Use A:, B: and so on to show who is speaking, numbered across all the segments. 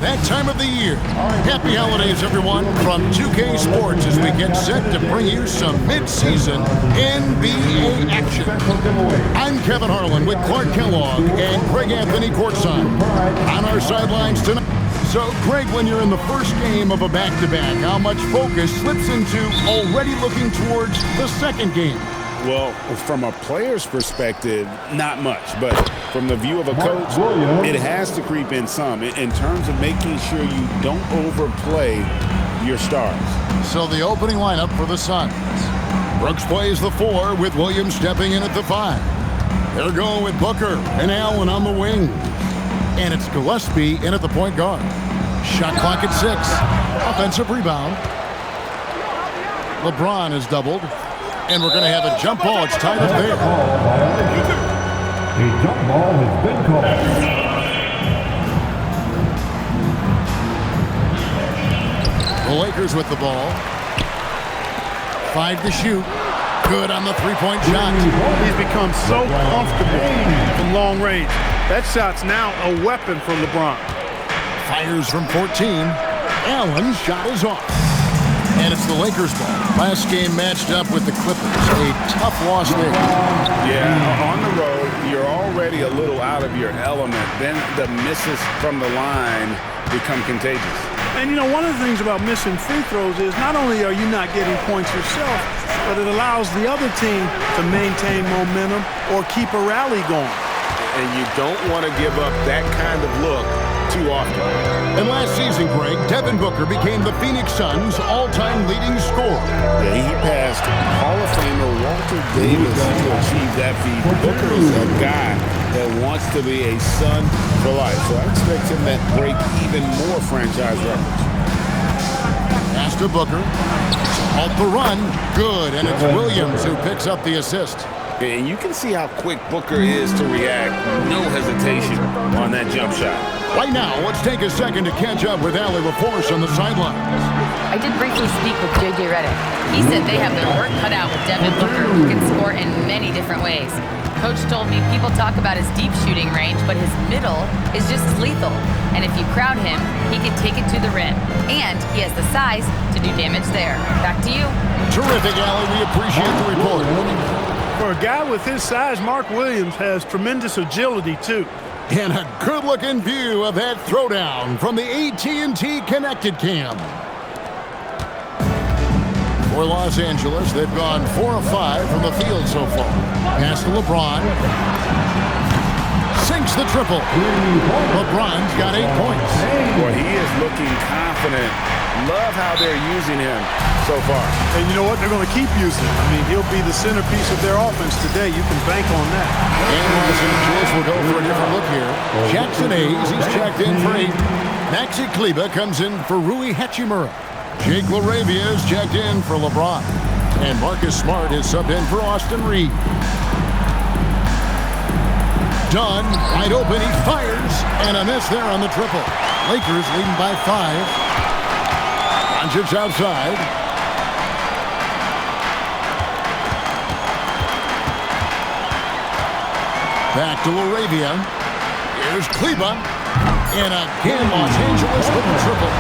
A: That time of the year. Happy holidays, everyone, from 2K Sports as we get set to bring you some mid-season NBA action. I'm Kevin Harlan with Clark Kellogg and Craig Anthony courtside. On our sidelines tonight. So, Craig, when you're in the first game of a back-to-back, how much focus slips into already looking towards the second game?
B: Well, from a player's perspective, not much. But from the view of a coach, it has to creep in some in terms of making sure you don't overplay your stars.
A: So the opening lineup for the Suns. Brooks plays the 4 with Williams stepping in at the 5. They're going with Booker and Allen on the wing. And it's Gillespie in at the point guard. Shot clock at 6. Offensive rebound. LeBron is doubled. And we're going to have a jump ball. It's tied up there.
C: A jump ball has been called.
A: The Lakers with the ball. 5 to shoot. Good on the three-point shot.
D: He's become so comfortable from long range. That shot's now a weapon for LeBron.
A: Fires from 14. Allen's shot is off. And it's the Lakers' ball. Last game matched up with the Clippers. A tough loss there.
B: Yeah, on the road, you're already a little out of your element. Then the misses from the line become contagious.
D: And, you know, one of the things about missing free throws is not only are you not getting points yourself, but it allows the other team to maintain momentum or keep a rally going.
B: And you don't want to give up that kind of look too often.
A: And last season, Greg, Devin Booker became the Phoenix Suns' all-time leading scorer.
B: Yeah, he passed Hall of Famer Walter Davis to achieve that feat. Booker is a guy that wants to be a Sun for life, so I expect him to break even more franchise records.
A: Pass to Booker. Halt the run. Good, and it's Williams who picks up the assist.
B: And you can see how quick Booker is to react. No hesitation on that jump shot.
A: Right now, let's take a second to catch up with Allie LaForce on the sidelines.
E: I did briefly speak with J.J. Redick. He said they have their work cut out with Devin Booker, who can score in many different ways. Coach told me people talk about his deep shooting range, but his middle is just as lethal. And if you crowd him, he can take it to the rim. And he has the size to do damage there. Back to you.
A: Terrific, Allie. We appreciate the report.
D: For a guy with his size, Mark Williams has tremendous agility, too.
A: And a good-looking view of that throwdown from the AT&T Connected Cam. For Los Angeles, they've gone 4 of 5 from the field so far. Pass to LeBron. Sinks the triple. LeBron's got 8 points.
B: Boy, he is looking confident. Love how they're using him so far.
D: And you know what? They're going to keep using him. I mean, he'll be the centerpiece of their offense today. You can bank on that.
A: And Los Angeles will go for a different look here. Jackson Hayes, he's checked in for 8. Maxi Kleber comes in for Rui Hachimura. Jake LaRavia is checked in for LeBron. And Marcus Smart is subbed in for Austin Reeves. Dunn, wide open, he fires, and a miss there on the triple. Lakers leading by 5. Doncic outside. Back to LaRavia. Here's Kleber. And again, Los Angeles with the triple.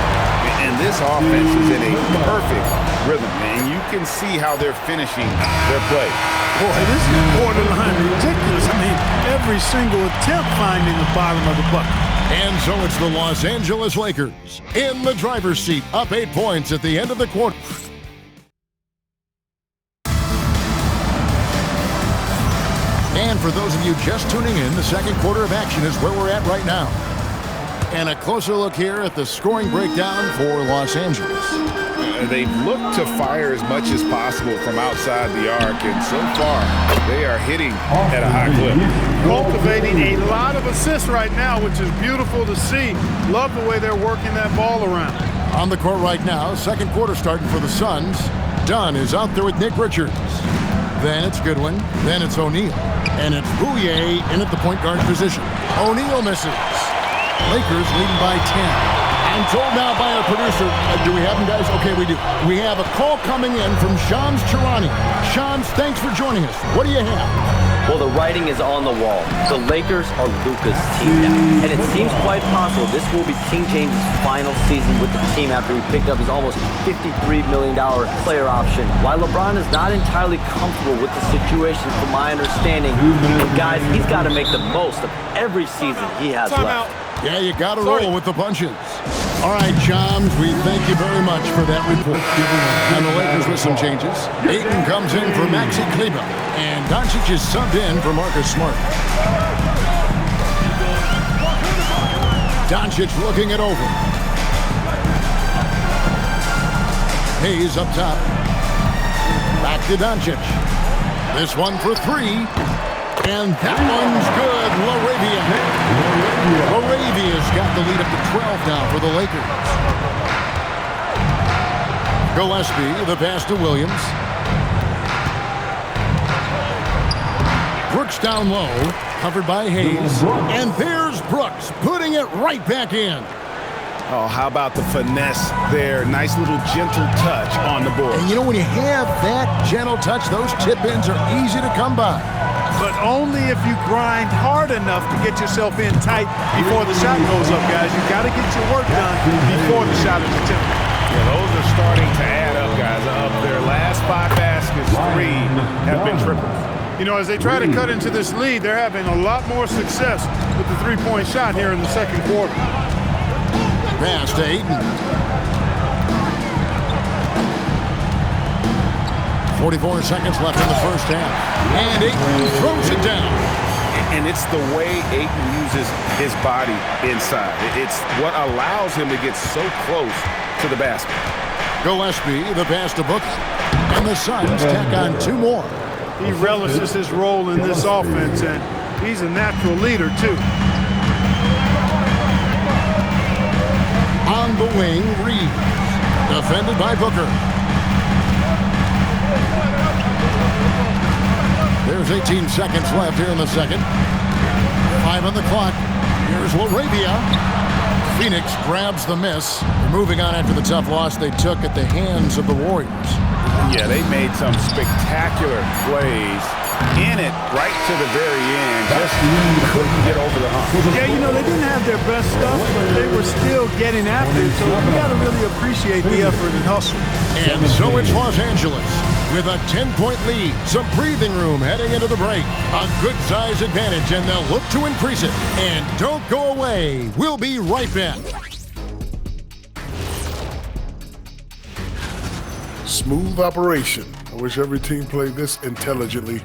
B: And this offense is in a perfect rhythm, and you can see how they're finishing their play.
D: Boy, this is borderline ridiculous. I mean, every single attempt finding the bottom of the bucket.
A: And so it's the Los Angeles Lakers in the driver's seat, up 8 points at the end of the quarter. And for those of you just tuning in, the second quarter of action is where we're at right now. And a closer look here at the scoring breakdown for Los Angeles.
B: They've looked to fire as much as possible from outside the arc, and so far they are hitting at a high clip.
D: Cultivating a lot of assists right now, which is beautiful to see. Love the way they're working that ball around.
A: On the court right now, second quarter starting for the Suns. Dunn is out there with Nick Richards. Then it's Goodwin. Then it's O'Neal. And it's Bouye in at the point guard position. O'Neal misses. Lakers leading by 10. I'm told now by our producer, do we have him, guys? Okay, we do. We have a call coming in from Shams Charania. Shams, thanks for joining us. What do you have?
F: Well, the writing is on the wall. The Lakers are Luka's team now. And it seems quite possible this will be King James' final season with the team after he picked up his almost $53 million player option. While LeBron is not entirely comfortable with the situation from my understanding, guys, he's got to make the most of every season he has left.
A: Yeah, you got to roll with the punches. All right, Chams, we thank you very much for that report. And the Lakers with some changes. Ayton comes in for Maxi Kleber, and Doncic is subbed in for Marcus Smart. Doncic looking it over. Hayes up top. Back to Doncic. This one for three. And that one's good. Laravia's got the lead up to 12 now for the Lakers. Gillespie, the pass to Williams. Brooks down low, covered by Hayes. And there's Brooks, putting it right back in.
B: Oh, how about the finesse there? Nice little gentle touch on the board.
A: And you know, when you have that gentle touch, those tip-ins are easy to come by.
D: But only if you grind hard enough to get yourself in tight before the shot goes up, guys. You got to get your work done before the shot is attempted.
B: Yeah, those are starting to add up, guys. Up their last 5 baskets, 3 have been triples.
D: You know, as they try to cut into this lead, they're having a lot more success with the three-point shot here in the second quarter.
A: Pass to Ayton. 44 seconds left in the first half. And Ayton throws it down.
B: And it's the way Ayton uses his body inside. It's what allows him to get so close to the basket.
A: Gillespie, the pass to Booker. And the Suns tack on 2 more.
D: He relishes his role in this offense, and he's a natural leader, too.
A: On the wing, Reeves. Defended by Booker. There's 18 seconds left here in the second. 5 on the clock. Here's Laravia. Phoenix grabs the miss. They're moving on after the tough loss they took at the hands of the Warriors.
B: Yeah, they made some spectacular plays in it right to the very end. Just couldn't get over the hump.
D: Yeah, you know, they didn't have their best stuff, but they were still getting after it. So you got to really appreciate the effort and hustle.
A: And so it's Los Angeles with a 10-point lead. Some breathing room heading into the break. A good size advantage, and they'll look to increase it. And don't go away. We'll be right back.
G: Smooth operation. I wish every team played this intelligently.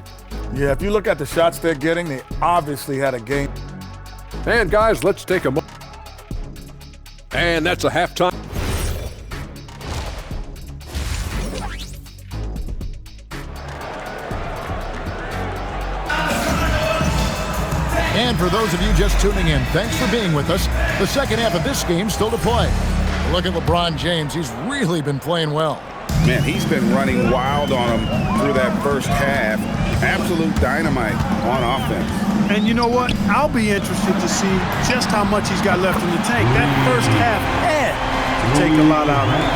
H: Yeah, if you look at the shots they're getting, they obviously had a game.
I: And guys, let's take a moment. And that's a halftime.
A: And for those of you just tuning in, thanks for being with us. The second half of this game still to play. Look at LeBron James. He's really been playing well.
B: Man, he's been running wild on him through that first half. Absolute dynamite on offense.
D: And you know what? I'll be interested to see just how much he's got left in the tank. That first half had to take a lot out of him.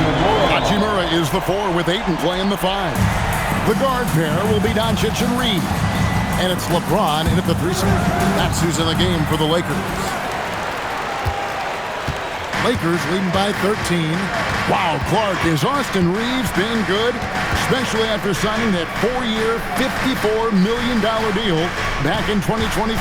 A: Hachimura is the 4 with Ayton playing the 5. The guard pair will be Doncic and Reed. And it's LeBron in at the 3 spot. That's who's in the game for the Lakers. Lakers leading by 13. Wow, Clark, is Austin Reeves been good? Especially after signing that 4-year, $54 million deal back in 2023.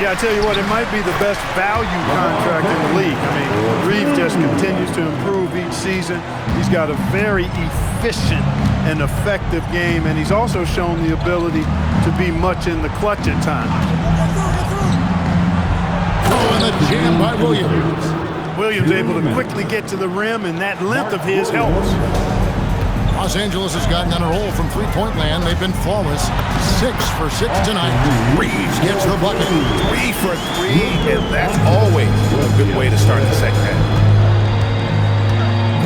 D: Yeah, I tell you what, it might be the best value contract in the league. I mean, Reeves just continues to improve each season. He's got a very efficient and effective game, and he's also shown the ability to be much in the clutch at times.
A: Oh, and the jam by Williams.
D: Williams able to quickly get to the rim, and that length of his helps.
A: Los Angeles has gotten on a roll from three-point land. They've been flawless. 6 for 6 tonight. Reeves gets the bucket.
B: 3 for 3, and that's always a good way to start the second half.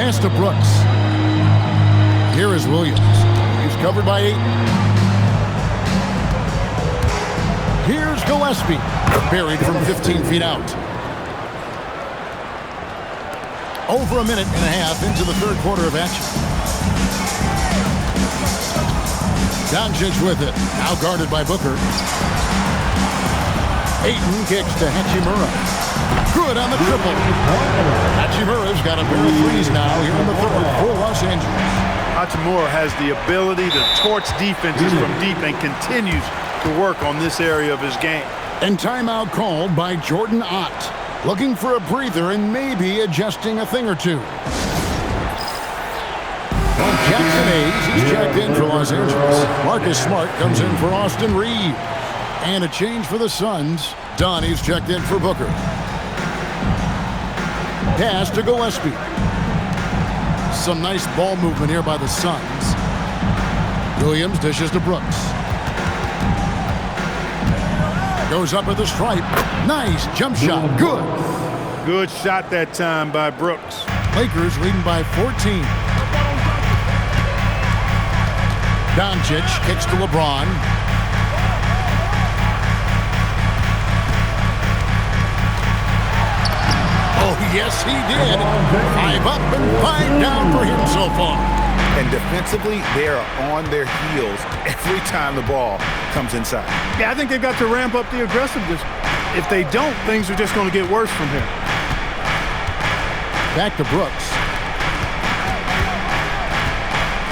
A: Pass to Brooks. Here is Williams. He's covered by 8. Here's Gillespie. Buried from 15 feet out. Over a minute and a half into the third quarter of action. Doncic with it. Now guarded by Booker. Ayton kicks to Hachimura. Good on the triple. Hachimura's got a pair of threes now here in the third for Los Angeles.
D: Hachimura has the ability to torch defenses from deep and continues to work on this area of his game.
A: And timeout called by Jordan Ott. Looking for a breather and maybe adjusting a thing or two. Well, Jackson Hayes, he's checked in for Los Angeles. Marcus Smart comes in for Austin Reeves. And a change for the Suns. Donnie's checked in for Booker. Pass to Gillespie. Some nice ball movement here by the Suns. Williams dishes to Brooks. Goes up at the stripe. Nice jump shot. Good.
D: Good shot that time by Brooks.
A: Lakers leading by 14. Doncic kicks to LeBron. Oh, yes, he did. 5 up and 5 down for him so far.
B: And defensively, they are on their heels every time the ball comes inside.
D: Yeah, I think they've got to ramp up the aggressiveness. If they don't, things are just going to get worse from here.
A: Back to Brooks.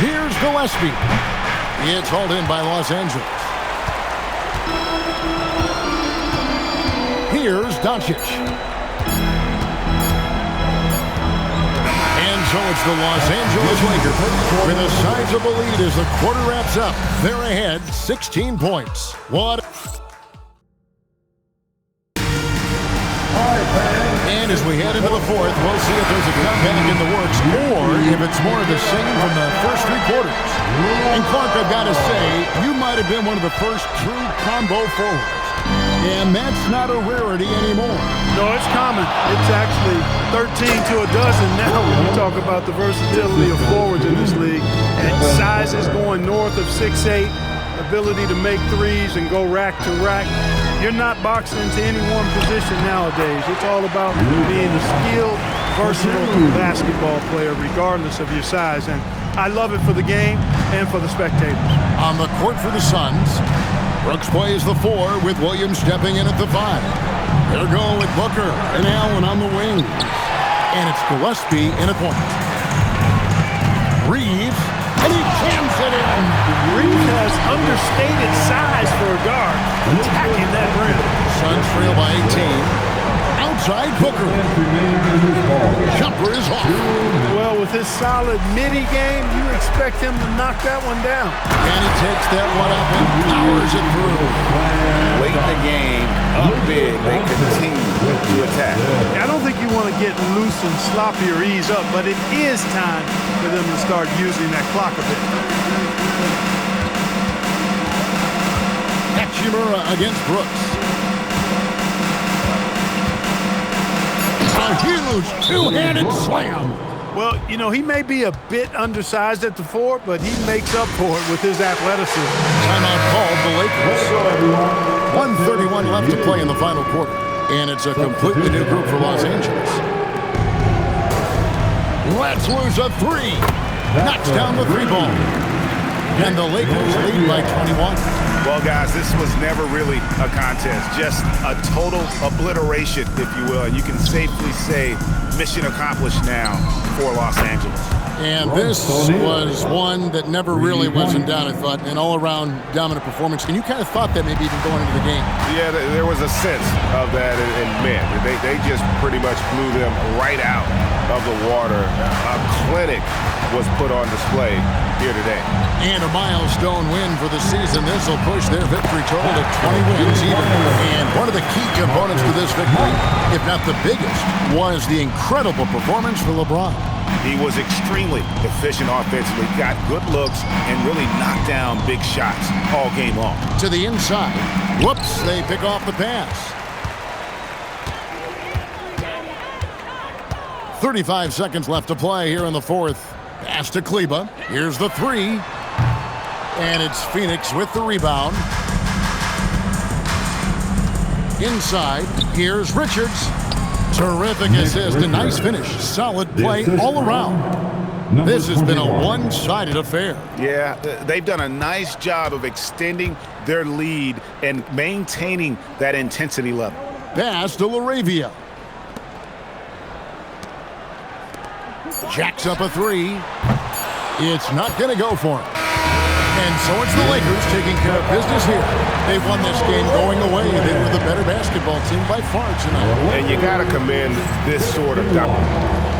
A: Here's Gillespie. It's hauled in by Los Angeles. Here's Doncic. And so it's the Los Angeles Lakers with a sizable lead as the quarter wraps up. They're ahead 16 points. What? And as we head into the fourth, we'll see if there's a comeback in the works or if it's more of the same from the first 3 quarters. And Clark, I've got to say, you might have been one of the first true combo forwards. And that's not a rarity anymore.
D: No, it's common. It's actually 13 to a dozen now when we talk about the versatility of forwards in this league. And sizes going north of 6'8", ability to make threes and go rack to rack. You're not boxed into any one position nowadays. It's all about being a skilled, versatile basketball player regardless of your size. And I love it for the game and for the spectators.
A: On the court for the Suns, Brooks plays the 4 with Williams stepping in at the 5. They're going with Booker and Allen on the wing. And it's Gillespie in a point. Reeves, and he jams it in.
D: Reeves has understated size for a guard, attacking that rim.
A: Suns trail by 18. Outside Booker. Jumper is off.
D: Well, with his solid midi game, you expect him to knock that one down.
A: And he takes that one up and powers it through.
B: Late in the game, up big, they continue to attack.
D: I don't think you want to get loose and sloppy or ease up, but it is time for them to start using that clock a bit.
A: Hachimura against Brooks. A huge two-handed slam.
D: Well, you know, he may be a bit undersized at the 4, but he makes up for it with his athleticism.
A: Timeout called the Lakers. 1:31 left to play in the final quarter. And it's a completely new group for Los Angeles. Let's lose a 3. Knocks down the 3 ball. And the Lakers lead by 21.
B: Well, guys, this was never really a contest. Just a total obliteration, if you will. And you can safely say mission accomplished now for Los Angeles.
A: And this was one that never really was in doubt, I thought. An all-around dominant performance. And you kind of thought that maybe even going into the game.
B: Yeah, there was a sense of that in men. They just pretty much blew them right out of the water. A clinic was put on display here today.
A: And a milestone win for the season. This will push their victory total to 20 wins even. And one of the key components to this victory, if not the biggest, was the incredible performance for LeBron.
B: He was extremely efficient offensively, got good looks, and really knocked down big shots all game long.
A: To the inside. Whoops, they pick off the pass. 35 seconds left to play here in the fourth. Pass to Kleber. Here's the 3. And it's Phoenix with the rebound. Inside, here's Richards. Terrific assist, a nice finish. Solid play all around. This has been a one-sided affair.
B: Yeah, they've done a nice job of extending their lead and maintaining that intensity level.
A: Pass to LaRavia. Jacks up a three. It's not going to go for him. And so it's the Lakers taking care of business here. They've won this game going away. They were the better basketball team by far tonight.
B: And you got to commend this sort of dominance.